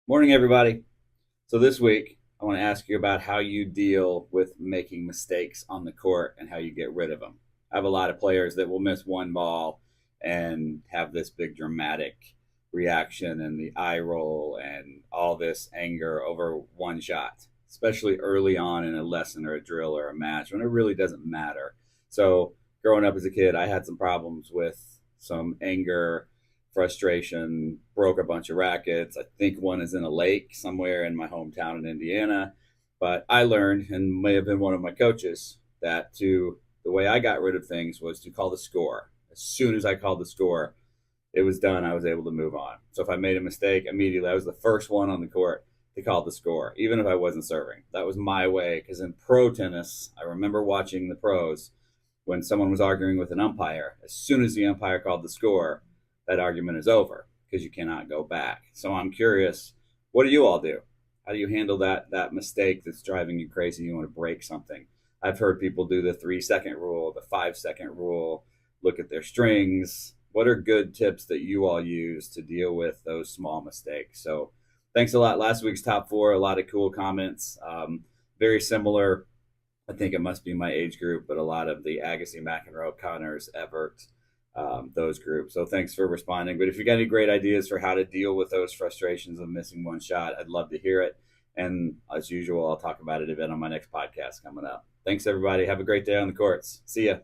Morning, everybody. So this week, I want to ask you about how you deal with making mistakes on the court and how you get rid of them. I have a lot of players that will miss one ball and have this big dramatic reaction and the eye roll and all this anger over one shot, especially early on in a lesson or a drill or a match when it really doesn't matter. So, growing up as a kid, I had some problems with some anger, frustration, broke a bunch of rackets. I think one is in a lake somewhere in my hometown in Indiana. But I learned, and may have been one of my coaches, that the way I got rid of things was to call the score. As soon as I called the score, it was done. I was able to move on. So if I made a mistake, immediately I was the first one on the court to call the score, even if I wasn't serving. That was my way. Because in pro tennis, I remember watching the pros when someone was arguing with an umpire. As soon as the umpire called the score, that argument is over because you cannot go back. So I'm curious, what do you all do? How do you handle that mistake that's driving you crazy? You want to break something. I've heard people do the 3 second rule, the 5 second rule, look at their strings. What are good tips that you all use to deal with those small mistakes? So thanks a lot. Last week's top four, a lot of cool comments. Very similar. I think it must be my age group, but a lot of the Agassi, McEnroe, Connors, Everett, those groups. So thanks for responding. But if you got any great ideas for how to deal with those frustrations of missing one shot, I'd love to hear it. And as usual, I'll talk about it a bit on my next podcast coming up. Thanks, everybody. Have a great day on the courts. See ya.